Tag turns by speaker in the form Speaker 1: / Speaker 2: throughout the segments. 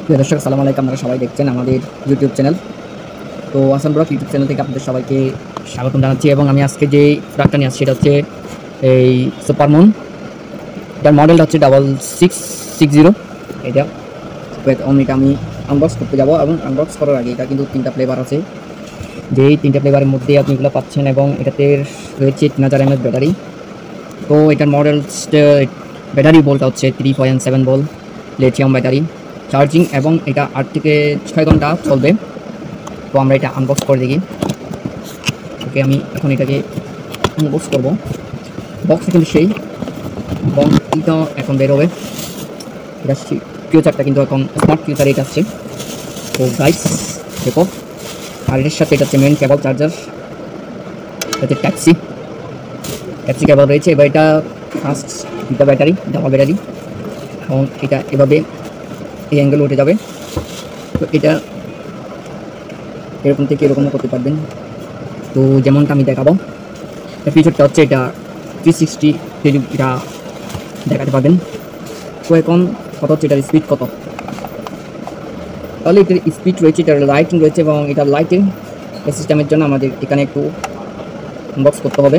Speaker 1: প্রিয় দর্শক, আসসালামু আলাইকুম। আপনারা সবাই দেখছেন আমাদের ইউটিউব চ্যানেল। তো আসান ব্লগ ইউটিউব চ্যানেল থেকে আপনাদের সবাইকে স্বাগতম জানাচ্ছি। এবং আমি আজকে যে প্রোডাক্টটা নিয়ে আসছি সেটা হচ্ছে এই সুপারমুন। এটার মডেলটা হচ্ছে 6660। এটা এটা আমি আনবক্স করতে যাবো, এবং আনবক্স করার আগে এটা কিন্তু 3টা ফ্লেভার আছে। যেই 3টা ফ্লেভারের মধ্যে আপনি এগুলো পাচ্ছেন, এবং এটাতে রয়েছে 3000 mAh ব্যাটারি। তো এটার মডেল ব্যাটারি বলটা হচ্ছে 3.7 ভোল্ট লিথিয়াম ব্যাটারি চার্জিং, এবং এটা 8 থেকে 6 ঘন্টা চলবে। তো আমরা এটা আনবক্স করে দেখি। ওকে, আমি এখন এটাকে আনবক্স করবো। বক্সটা কিন্তু সেই, এবং এটা এখন বেরোবে। এটা ফিউচারটা কিন্তু এখন স্মার্ট ফিউচার এটা আসছে। তো গাইস দেখো, আর এর সাথে এটা হচ্ছে মেন কেবল চার্জার, এটা ট্যাক্সি কেবল রয়েছে। এবার এটা ফার্স্ট দুটা ব্যাটারি, ডাবল ব্যাটারি, এবং এটা এভাবে এই অ্যাঙ্গেল উঠে যাবে। তো এটা এরকম থেকে এরকমও করতে পারবেন। তো যেমনটা আমি দেখাবো, এটা ফিচারটা হচ্ছে এটা 360 ডিগ্রি এটা দেখাতে পারবেন। তো এখন কত হচ্ছে এটার স্পিড কত, তাহলে এটার স্পিড রয়েছে, এটার লাইটিং রয়েছে, এবং এটার লাইটিং সিস্টেমের জন্য আমাদের এখানে একটু আনবক্স করতে হবে।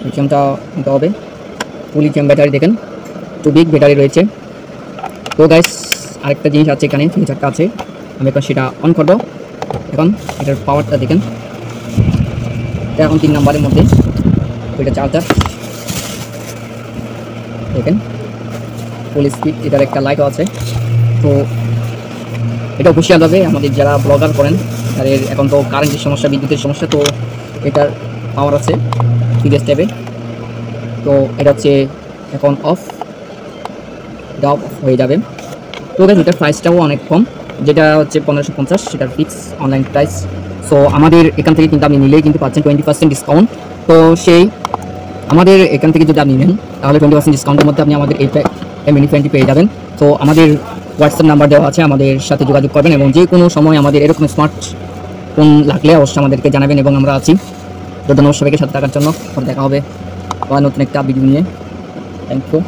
Speaker 1: লিথিয়ামটা নিতে হবে, ফুল লিথিয়াম ব্যাটারি দেখেন, টু বিগ ব্যাটারি রয়েছে। তো গাইস, আরেকটা জিনিস আছে এখানে, ফিচারটা আছে, আমি এখন সেটা অন করবো। এখন এটার পাওয়ারটা দেখেন, এটা এখন 3 নম্বরের মধ্যে। এটা চার্জার দেখেন, ফুল স্পিড। এটার একটা লাইটও আছে। তো এটা অফিসিয়ালভাবে আমাদের যারা ব্লগার করেন তাদের এখন তো কারেন্টের সমস্যা, বিদ্যুতের সমস্যা, তো এটার পাওয়ার আছে 3 স্টেপে। তো এটা হচ্ছে এখন অফ, এটা অফ হয়ে যাবে। তো গাইস, এটার প্রাইসটাও অনেক কম, যেটা হচ্ছে 1550, সেটার ফিক্স অনলাইন প্রাইস। সো আমাদের এখান থেকে কিন্তু আপনি নিলেই কিন্তু পাচ্ছেন 20% ডিসকাউন্ট। তো সেই আমাদের এখান থেকে যদি আপনি নেন তাহলে 20% ডিসকাউন্টের মধ্যে আপনি আমাদের এই মিনি ফ্যানটি পেয়ে যাবেন। তো আমাদের হোয়াটসঅ্যাপ নাম্বার দেওয়া আছে, আমাদের সাথে যোগাযোগ করবেন, এবং যে কোনো সময় আমাদের এরকম স্মার্ট ফোন লাগলে অবশ্যই আমাদেরকে জানাবেন, এবং আমরা আছি। তো ধন্যবাদ সবাইকে সাথে থাকার জন্য। দেখা হবে আবার নতুন একটা ভিডিও নিয়ে। Thank you.